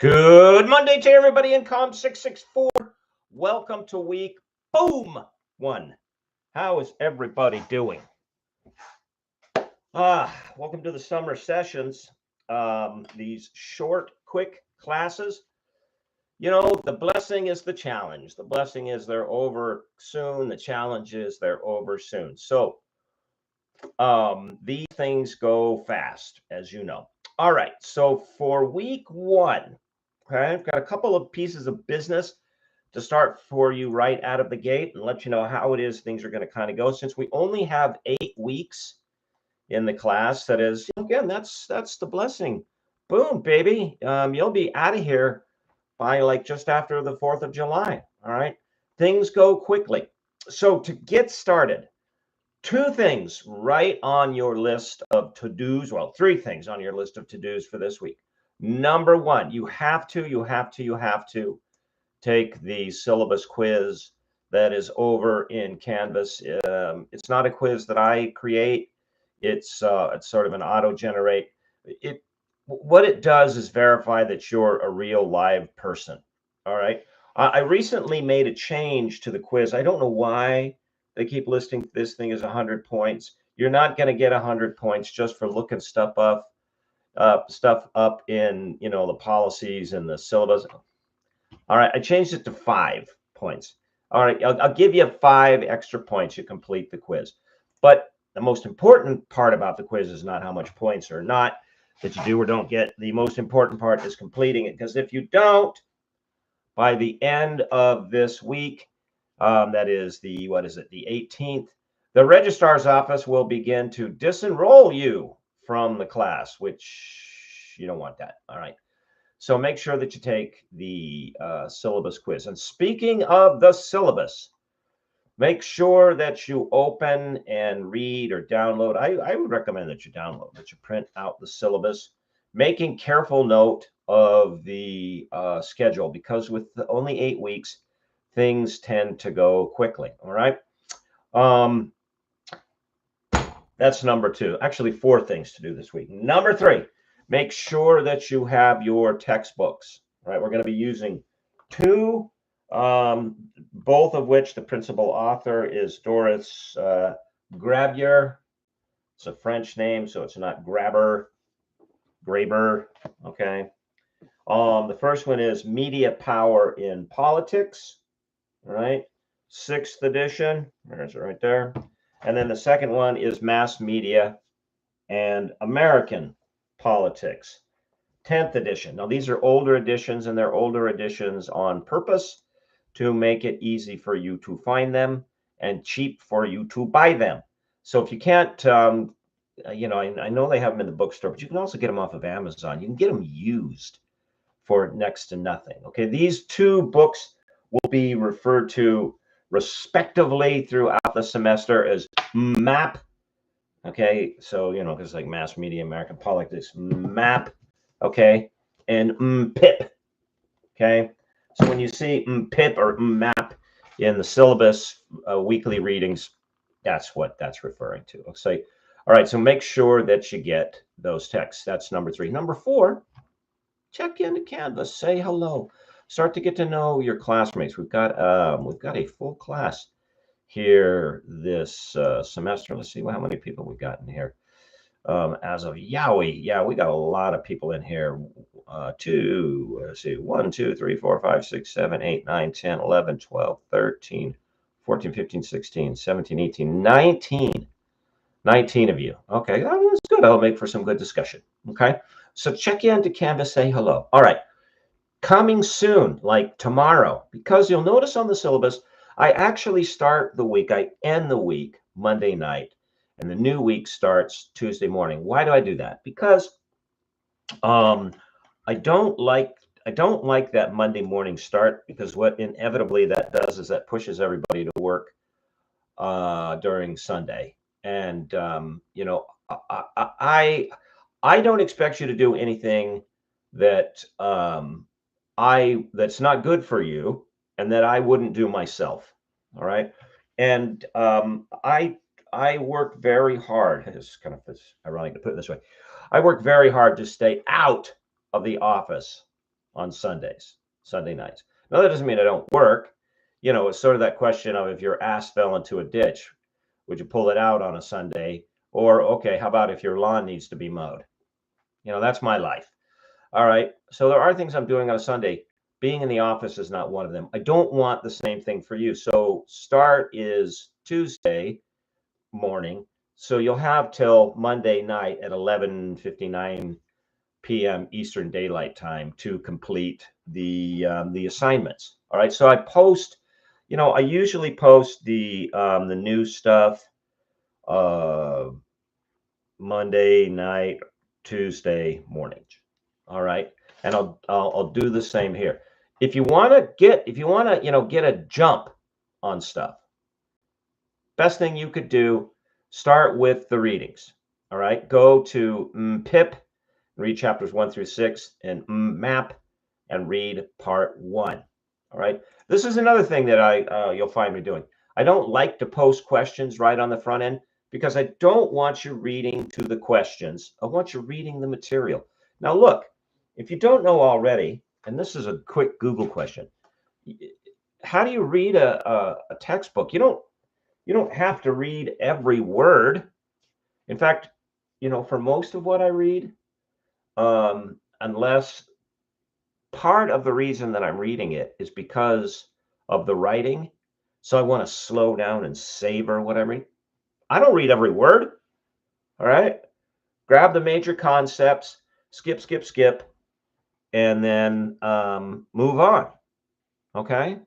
Good Monday to everybody in Com 664. Welcome to week boom 1. How is everybody doing? Welcome to the summer sessions. These short, quick classes. You know, the blessing is the challenge. The blessing is they're over soon. The challenge is they're over soon. So these things go fast, as you know. All right. So for week 1, okay, I've got a couple of pieces of business to start for you right out of the gate and let you know how it is things are going to kind of go. Since we only have 8 weeks in the class, that is, again, that's the blessing. Boom, baby. You'll be out of here by like just after the 4th of July. All right. Things go quickly. So to get started, 2 things right on your list of to-dos. Well, 3 things on your list of to-dos for this week. Number 1, you have to take the syllabus quiz that is over in Canvas. It's not a quiz that I create. It's sort of an auto-generate. What it does is verify that you're a real live person. All right. I recently made a change to the quiz. I don't know why they keep listing this thing as 100 points. You're not going to get 100 points just for looking stuff up in the policies and the syllabus. All right, I changed it to 5 points. All right, I'll give you 5 extra points to complete the quiz. But the most important part about the quiz is not how much points or not that you do or don't get. The most important part is completing it, because if you don't, by the end of this week, that is the 18th, the registrar's office will begin to disenroll you from the class, which you don't want that. All right. So make sure that you take the syllabus quiz. And speaking of the syllabus, make sure that you open and read or download. I would recommend that you download, that you print out the syllabus, making careful note of the schedule, because with only 8 weeks, things tend to go quickly. All right. That's number 2. Actually, 4 things to do this week. Number 3, make sure that you have your textbooks. Right, we're going to be using 2, both of which the principal author is Doris Grabier. It's a French name, so it's not Graber. Okay. The first one is Media Power in Politics. All right, 6th edition. There's it right there. And then the second one is Mass Media and American Politics, 10th edition. Now, these are older editions, and they're older editions on purpose to make it easy for you to find them and cheap for you to buy them. So if you can't, I know they have them in the bookstore, but you can also get them off of Amazon. You can get them used for next to nothing. Okay, these 2 books will be referred to respectively throughout the semester as MAP. Okay, so because like Mass Media, American Politics, MAP. Okay, and PIP. Okay, so when you see PIP or MAP in the syllabus weekly readings, that's what that's referring to. Okay, all right, so make sure that you get those texts. That's number 3. Number 4, check into Canvas, say hello, start to get to know your classmates. We've got a full class here this semester. Let's see how many people we got in here. As of Yowie, yeah, we got a lot of people in here. 1, 2, 3, 4, 5, 6, 7, 8, 9, 10, 11, 12, 13, 14, 15, 16, 17, 18, 19 of you. Okay, that's good. That'll make for some good discussion. Okay, so check into Canvas, say hello. All right, coming soon, like tomorrow, because you'll notice on the syllabus, I actually start the week, I end the week Monday night, and the new week starts Tuesday morning. Why do I do that? Because I don't like that Monday morning start, because what inevitably that does is that pushes everybody to work during Sunday. And I don't expect you to do anything that that's not good for you, and that I wouldn't do myself. All right. And I work very hard. It's ironic to put it this way. I work very hard to stay out of the office on Sundays, Sunday nights. Now, that doesn't mean I don't work. You know, it's sort of that question of, if your ass fell into a ditch, would you pull it out on a Sunday? Or, okay, how about if your lawn needs to be mowed? You know, that's my life. All right. So there are things I'm doing on a Sunday. Being in the office is not one of them. I don't want the same thing for you. So start is Tuesday morning. So you'll have till Monday night at 11:59 p.m. Eastern Daylight Time to complete the assignments. All right. So I post, you know, I usually post the new stuff Monday night, Tuesday morning. All right. And I'll do the same here. If you want to you know, get a jump on stuff, best thing you could do, start with the readings. All right. Go to PIP, read chapters 1 through 6, and MAP, and read part 1. All right. This is another thing that you'll find me doing. I don't like to post questions right on the front end, because I don't want you reading to the questions. I want you reading the material. Now, look, if you don't know already, and this is a quick Google question, how do you read a textbook? You don't have to read every word. In fact, you know, for most of what I read, unless part of the reason that I'm reading it is because of the writing, so I want to slow down and savor what I read. I don't read every word. All right. Grab the major concepts, skip, and then move on. Okay.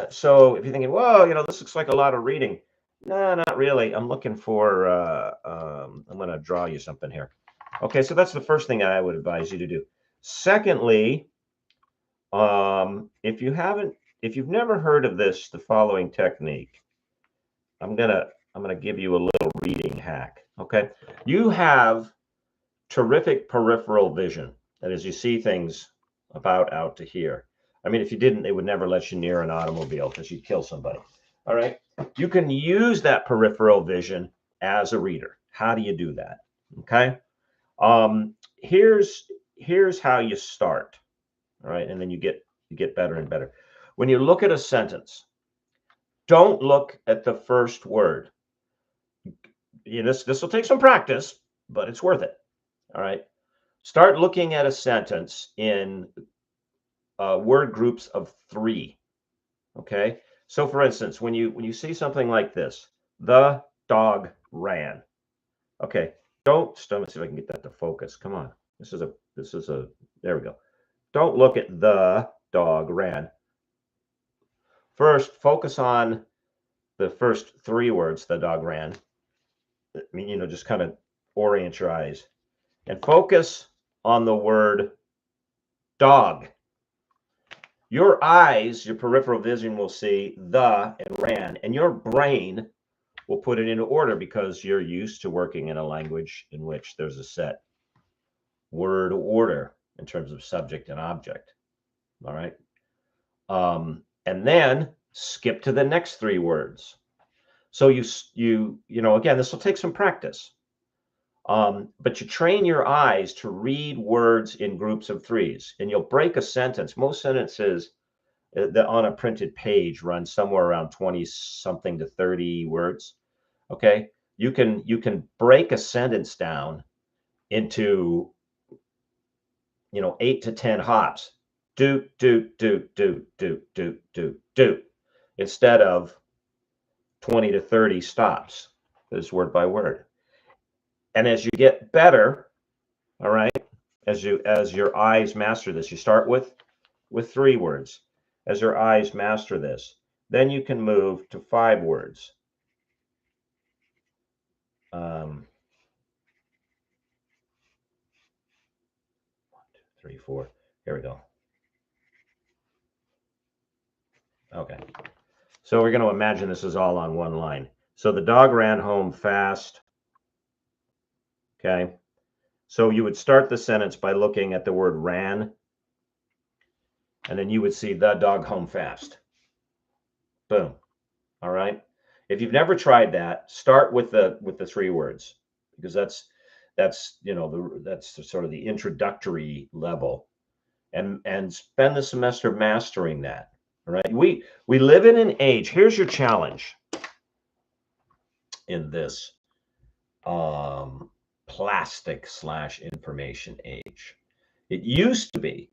So if you're thinking, well, you know, this looks like a lot of reading. No, not really. I'm looking for, I'm going to draw you something here. Okay. So that's the first thing I would advise you to do. Secondly, if you've never heard of the following technique, I'm going to give you a little reading hack. Okay. You have terrific peripheral vision. That is, you see things about out to here. I mean, if you didn't, they would never let you near an automobile because you'd kill somebody. All right. You can use that peripheral vision as a reader. How do you do that? Okay. Here's how you start. All right. And then you get better and better. When you look at a sentence, don't look at the first word. This will take some practice, but it's worth it. All right. Start looking at a sentence in word groups of 3. Okay. So for instance, when you see something like this, the dog ran. Okay. Let me see if I can get that to focus. Come on. This is a, there we go. Don't look at the dog ran. First, focus on the first 3 words, the dog ran. I mean, you know, just kind of orient your eyes and focus on the word dog. Your eyes, your peripheral vision will see the and ran, and your brain will put it into order because you're used to working in a language in which there's a set word order in terms of subject and object. All right. And then skip to the next 3 words. So you know, again, this will take some practice. But you train your eyes to read words in groups of 3s, and you'll break a sentence. Most sentences that on a printed page run somewhere around 20 something to 30 words. Okay. You can break a sentence down into, you know, 8 to 10 hops. Do, instead of 20 to 30 stops. This word by word. And as you get better, all right, as your eyes master this, you start with 3 words. As your eyes master this, then you can move to 5 words. 1, 2, 3, 4. Here we go. Okay. So we're going to imagine this is all on one line. So the dog ran home fast. Okay. So you would start the sentence by looking at the word ran, and then you would see the dog home fast. Boom. All right. If you've never tried that, start with the 3 words, because that's you know, that's sort of the introductory level. and spend the semester mastering that. All right. We live in an age. Here's your challenge in this plastic / information age. It used to be,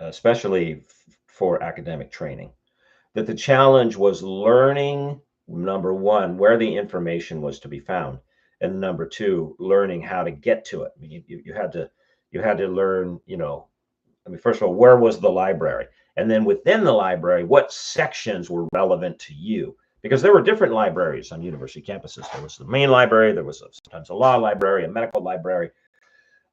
especially for academic training, that the challenge was learning, number one, where the information was to be found, and number two, learning how to get to it. I mean, you had to learn, I mean, first of all, where was the library? And then within the library, what sections were relevant to you? Because there were different libraries on university campuses. There was the main library, there was sometimes a law library, a medical library,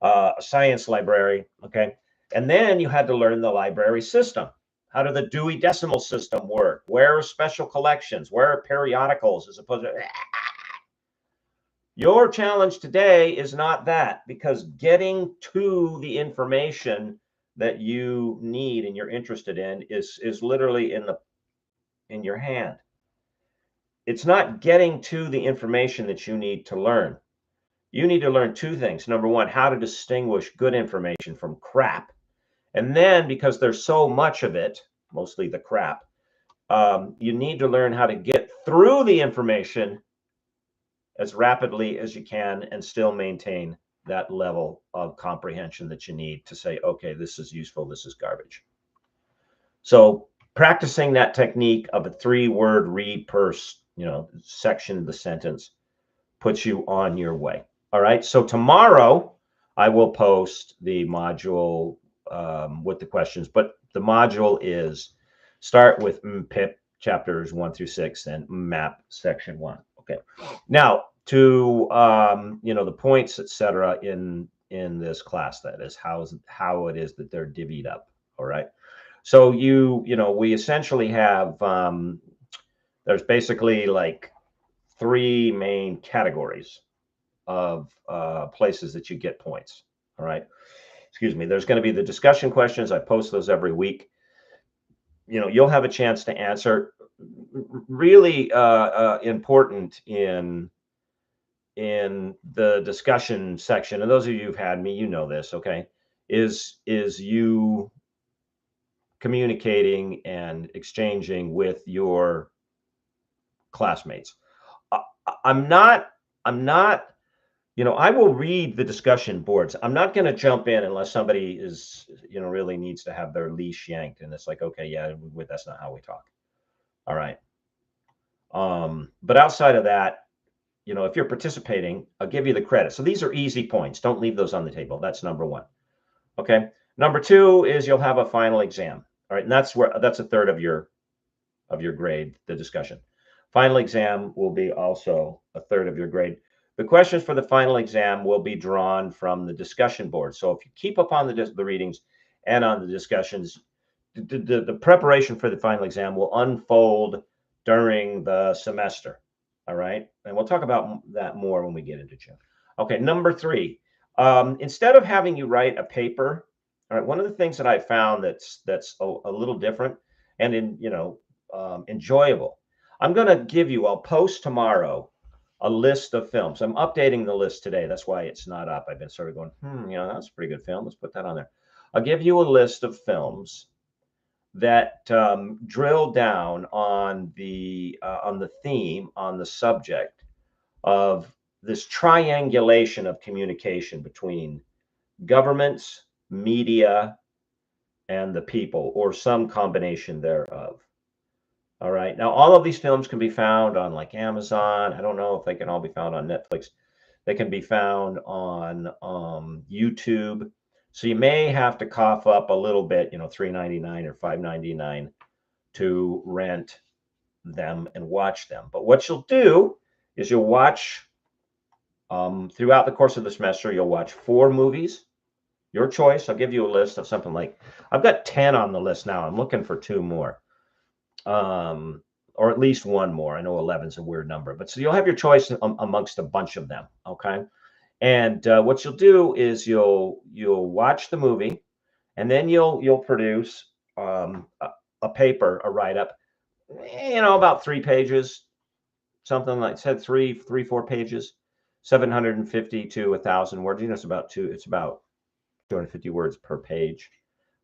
a science library, okay? And then you had to learn the library system. How did the Dewey Decimal System work? Where are special collections? Where are periodicals as opposed to... Your challenge today is not that, because getting to the information that you need and you're interested in is literally in your hand. It's not getting to the information that you need to learn. You need to learn two things. Number one, how to distinguish good information from crap. And then, because there's so much of it, mostly the crap, you need to learn how to get through the information as rapidly as you can and still maintain that level of comprehension that you need to say, okay, this is useful, this is garbage. So practicing that technique of a 3-word read per section of the sentence puts you on your way. All right. So tomorrow I will post the module with the questions, but the module is start with MPIP chapters 1 through 6 and MAP section 1. Okay. Now to the points, etc. in this class, that is how it is that they're divvied up. All right. So we essentially have there's basically like 3 main categories of places that you get points. All right. Excuse me. There's going to be the discussion questions. I post those every week. You'll have a chance to answer. Really important in the discussion section, and those of you who've had me, this, okay, is you communicating and exchanging with your classmates. I'm not, I will read the discussion boards. I'm not going to jump in unless somebody is, really needs to have their leash yanked. And it's like, okay, yeah, that's not how we talk. All right. But outside of that, if you're participating, I'll give you the credit. So these are easy points. Don't leave those on the table. That's number 1. Okay. Number 2 is you'll have a final exam. All right. And that's a third of your grade, the discussion. Final exam will be also a third of your grade. The questions for the final exam will be drawn from the discussion board. So if you keep up on the readings and on the discussions, the preparation for the final exam will unfold during the semester. All right. And we'll talk about that more when we get into June. Okay. Number 3, instead of having you write a paper, all right, one of the things that I found that's a little different and enjoyable, I'm going to give you, I'll post tomorrow a list of films. I'm updating the list today. That's why it's not up. I've been sort of going, that's a pretty good film. Let's put that on there. I'll give you a list of films that drill down on the theme, on the subject of this triangulation of communication between governments, media, and the people, or some combination thereof. All right. Now, all of these films can be found on like Amazon. I don't know if they can all be found on Netflix. They can be found on YouTube. So you may have to cough up a little bit, $3.99 or $5.99 to rent them and watch them. But what you'll do is you'll watch throughout the course of the semester, you'll watch 4 movies, your choice. I'll give you a list of something like, I've got 10 on the list now. I'm looking for 2 more. Or at least 1 more. I know 11 is a weird number, but so you'll have your choice amongst a bunch of them. Okay. And what you'll do is you'll watch the movie, and then you'll produce a paper, a write-up, about 3 pages, something like said 4 pages, 750 to 1,000 words. It's about 250 words per page.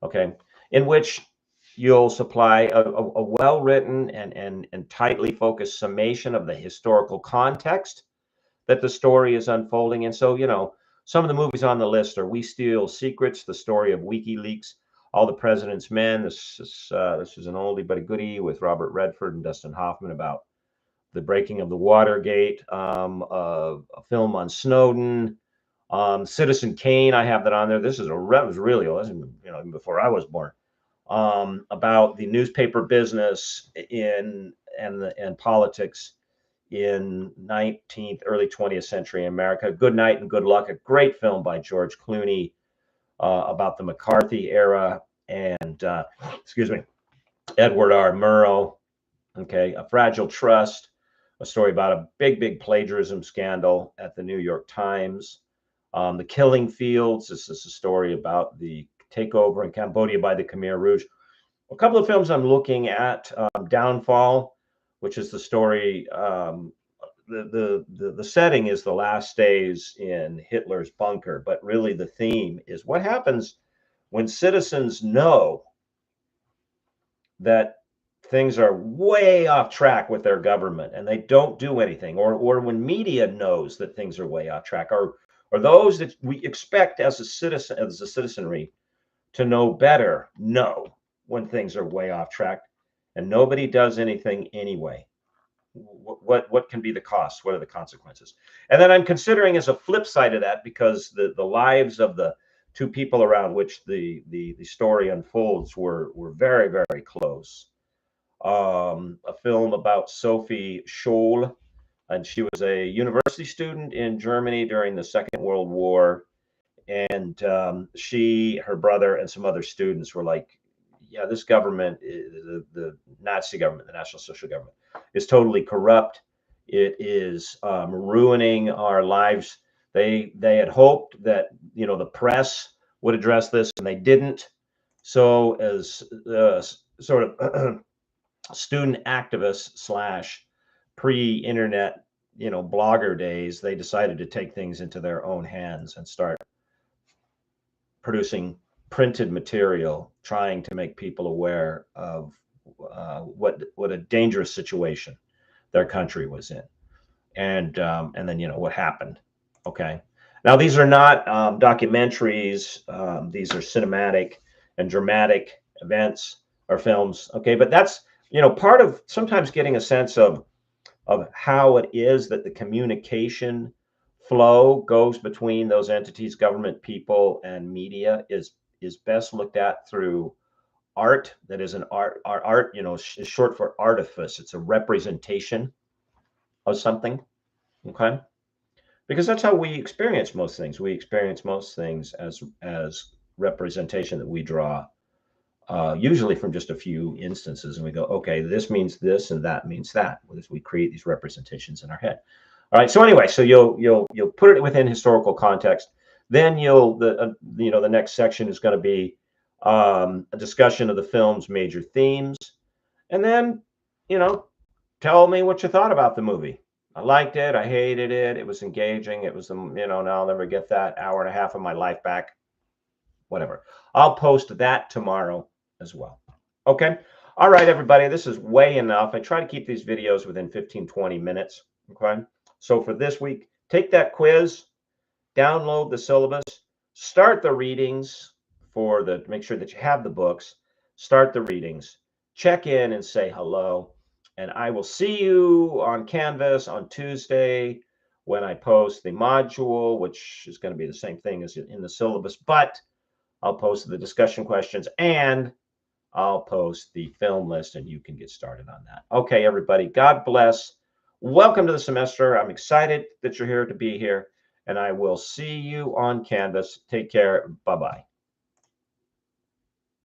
okay, in which you'll supply a well-written and tightly focused summation of the historical context that the story is unfolding. And so, some of the movies on the list are We Steal Secrets, the story of WikiLeaks, All the President's Men. This is an oldie but a goodie with Robert Redford and Dustin Hoffman about the breaking of the Watergate, a film on Snowden, Citizen Kane. I have that on there. This is that was really old, even before I was born. About the newspaper business and politics in 19th, early 20th century America. Good Night and Good Luck, a great film by George Clooney about the McCarthy era, and excuse me, Edward R. Murrow. Okay, A Fragile Trust, a story about a big plagiarism scandal at the New York Times. The Killing Fields. This is a story about the takeover in Cambodia by the Khmer Rouge. A couple of films I'm looking at, Downfall, which is the story. The setting is the last days in Hitler's bunker, but really the theme is what happens when citizens know that things are way off track with their government and they don't do anything, or when media knows that things are way off track, or those that we expect as a citizenry to know better know when things are way off track and nobody does anything anyway. What can be the cost? What are the consequences? And then I'm considering as a flip side of that, because the lives of the two people around which the story unfolds were very, very close. A film about Sophie Scholl, and she was a university student in Germany during the Second World War. And she, her brother, and some other students were like, yeah, this government, the Nazi government, the National Social Government, is totally corrupt. It is ruining our lives. They had hoped that the press would address this, and they didn't. So as sort of student activists slash pre-internet blogger days, they decided to take things into their own hands and start producing printed material, trying to make people aware of what a dangerous situation their country was in, and then what happened. Okay, now these are not documentaries; these are cinematic and dramatic events or films. Okay, but that's part of sometimes getting a sense of how it is that the communication flow goes between those entities, government, people, and media is best looked at through art. That is an art, is short for artifice. It's a representation of something. Okay, because that's how we experience most things. We experience most things as representation that we draw, usually from just a few instances, and we go, okay, this means this and that means that. We create these representations in our head. All right. So anyway, so you'll put it within historical context. Then the next section is going to be a discussion of the film's major themes, and then tell me what you thought about the movie. I liked it. I hated it. It was engaging. It was now I'll never get that hour and a half of my life back. Whatever. I'll post that tomorrow as well. Okay. All right, everybody. This is way enough. I try to keep these videos within 15-20 minutes. Okay. So for this week, take that quiz, download the syllabus, start the readings make sure that you have the books, start the readings, check in and say hello. And I will see you on Canvas on Tuesday when I post the module, which is going to be the same thing as in the syllabus, but I'll post the discussion questions and I'll post the film list and you can get started on that. Okay, everybody, God bless. Welcome to the semester. I'm excited that you're here to be here, and I will see you on Canvas. Take care. Bye-bye.